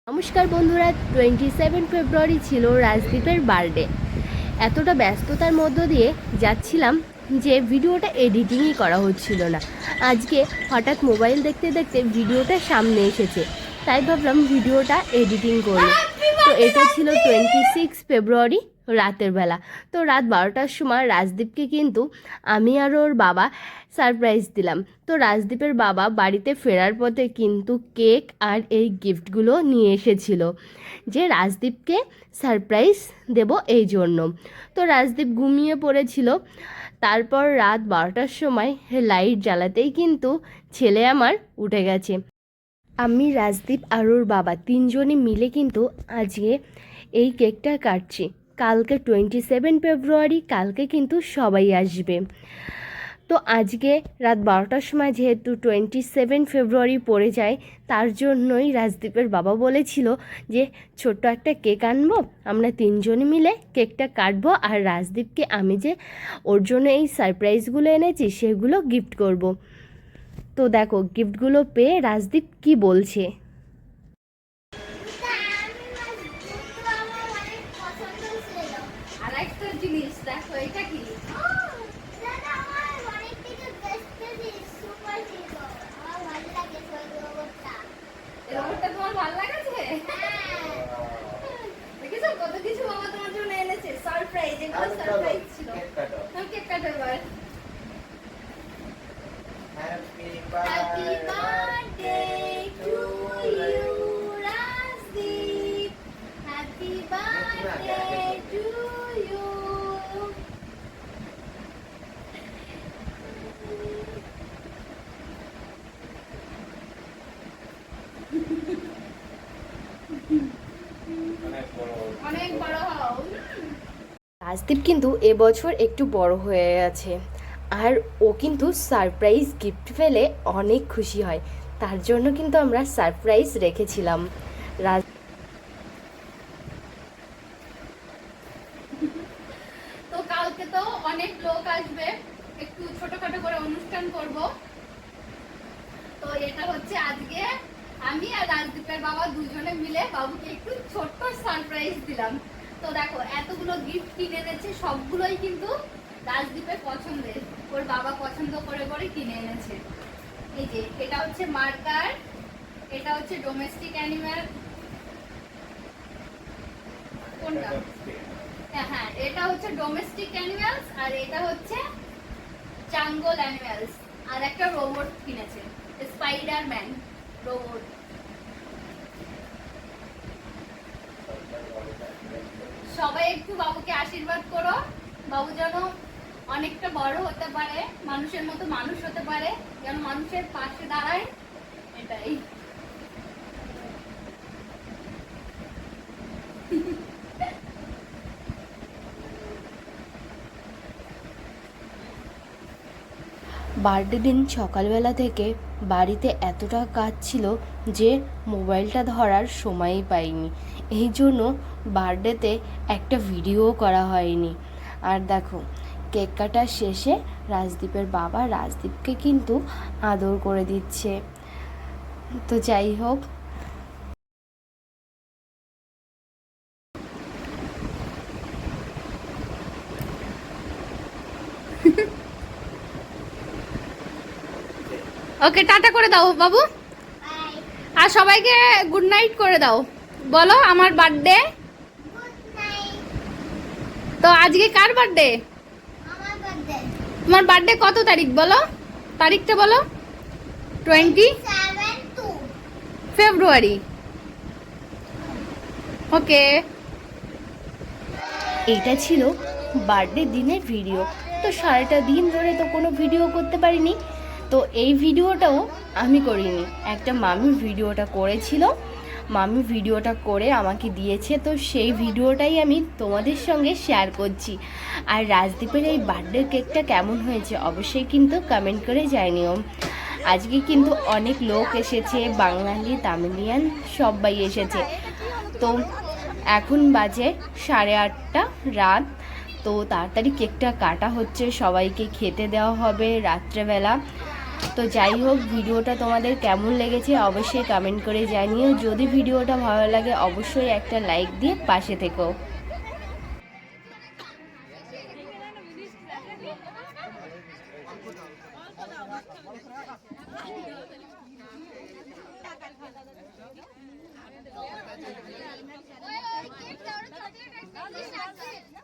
নমস্কার বন্ধুরা, 27 ফেব্রুয়ারি ছিল রাজদীপের বার্থডে। এতটা ব্যস্ততার মধ্য দিয়ে যাচ্ছিলাম যে ভিডিওটা এডিটিংই করা হচ্ছিল না। আজকে হঠাৎ মোবাইল দেখতে দেখতে ভিডিওটা সামনে এসেছে, তাই ভাবলাম ভিডিওটা এডিটিং করি। তো এটা ছিল 26 ফেব্রুয়ারি রাতের বেলা। তো রাত 12টার সময় রাজদীপকে কিন্তু আমি আর ওর বাবা সারপ্রাইজ দিলাম। তো রাজদীপের বাবা বাড়িতে ফেরার পথে কিন্তু কেক আর এই গিফটগুলো নিয়ে এসেছিল, যে রাজদীপকে সারপ্রাইজ দেব এই জন্য। তো রাজদীপ ঘুমিয়ে পড়েছিল। তারপর রাত 12টার সময় লাইট জ্বালাতেই কিন্তু ছেলে আমার উঠে গেছে। আমি, রাজদীপ আর ওর বাবা তিনজনে মিলে কিন্তু আজকে এই কেকটা কাটছি। কালকে 27 ফেব্রুয়ারি, কালকে কিন্তু সবাই আসবে। তো আজকে রাত 12টার সময় যেহেতু 27 ফেব্রুয়ারি পড়ে যায়, তার জন্যই রাজদীপের বাবা বলেছিল যে ছোট্ট একটা কেক আনবো, আমরা তিনজনে মিলে কেকটা কাটবো, আর রাজদীপকে আমি যে ওর জন্য এই সারপ্রাইজগুলো এনেছি সেগুলো গিফট করব। তো দেখো গিফটগুলো পেয়ে রাজদীপ কি বলছে। আরেকটা জিনিস দেখো, এটা কি? রোবটটা তোমার ভালো লাগছে? দেখেছো কত কিছু বাবা তোমার জন্য এনেছে, সারপ্রাইজ। এগুলো সারপ্রাইজ ছিল। কেক কাটো এবার। Happy birthday to you Rajdeep, happy birthday to you. অনেক বড় হও। রাজদীপ কিন্তু এবছর একটু বড় হয়ে গেছে, আর ও কিন্তু সারপ্রাইজ গিফট পেলে অনেক খুশি হয়। তার জন্য কিন্তু আমরা সারপ্রাইজ রেখেছিলাম। তো কালকে তো অনেক লোক আসবে, একটু ছোটখাটো করে অনুষ্ঠান করব। তো এটা হচ্ছে আজকে আমি আর রাজদীপের বাবা দুজনে মিলে বাবুকে একটু ছোট্ট সারপ্রাইজ দিলাম। তো দেখো এতগুলো গিফট কিনে এনেছে, সবগুলোই কিন্তু রাজদীপের পছন্দের, ওর বাবা পছন্দ করে করে কিনে এনেছে। এই যে এটা হচ্ছে মার্কার, এটা হচ্ছে ডোমেস্টিক অ্যানিমাল। কোনটা? হ্যাঁ, এটা হচ্ছে ডোমেস্টিক অ্যানিমালস, আর এটা হচ্ছে জাঙ্গল অ্যানিমালস। আর একটা রোবট কিনেছে, স্পাইডারম্যান রোবট। সবাই একটু বাবুকে আশীর্বাদ করো, বাবু যেন অনেকটা বড় হতে পারে, মানুষের মতো মানুষ হতে পারে, যেন মানুষের পাশে দাঁড়ায়, এটাই। বার্থডে দিন সকালবেলা থেকে বাড়িতে এতটা কাজ ছিল যে মোবাইলটা ধরার সময়ই পাইনি, এই জন্য বার্থডেতে একটা ভিডিও করা হয়নি। আর দেখো কেক কাটার শেষে রাজদীপের বাবা রাজদীপকে কিন্তু আদর করে দিচ্ছে। তো যাই হোক, ওকে টাটা করে দাও বাবু, আর সবাইকে গুড নাইট করে দাও। বলো আমার বার্থডে। তো আজকে কার বার্থডে? তোমার বার্থডে কত তারিখ বলো, তারিখটা বলো। 27 ফেব্রুয়ারি। ওকে, এইটা ছিল বার্থডে দিনের ভিডিও। তো সারাটা দিন ধরে তো কোনো ভিডিও করতে পারিনি, তো এই ভিডিওটাও আমি করিনি, একটা মামি ভিডিওটা করেছিল, মামি ভিডিওটা করে আমাকে দিয়েছে। তো সেই ভিডিওটাই আমি তোমাদের সঙ্গে শেয়ার করছি। আর রাজদীপের এই বার্থডে কেকটা কেমন হয়েছে অবশ্যই কিন্তু কমেন্ট করে জানিও। আজকে কিন্তু অনেক লোক এসেছে, বাঙালি তামিলিয়ান সবাই এসেছে। তো এখন বাজে 8:30 রাত। তো তাড়াতাড়ি কেকটা কাটা হচ্ছে, সবাইকে খেতে দেওয়া হবে রাত্রেবেলা। তো যাই হোক, ভিডিওটা তোমাদের কেমন লেগেছে অবশ্যই কমেন্ট করে জানিও। যদি ভিডিওটা ভালো লাগে অবশ্যই একটা লাইক দিয়ে পাশে থেকো। ওই ওই কেক দাও, চকলেট আইসক্রিম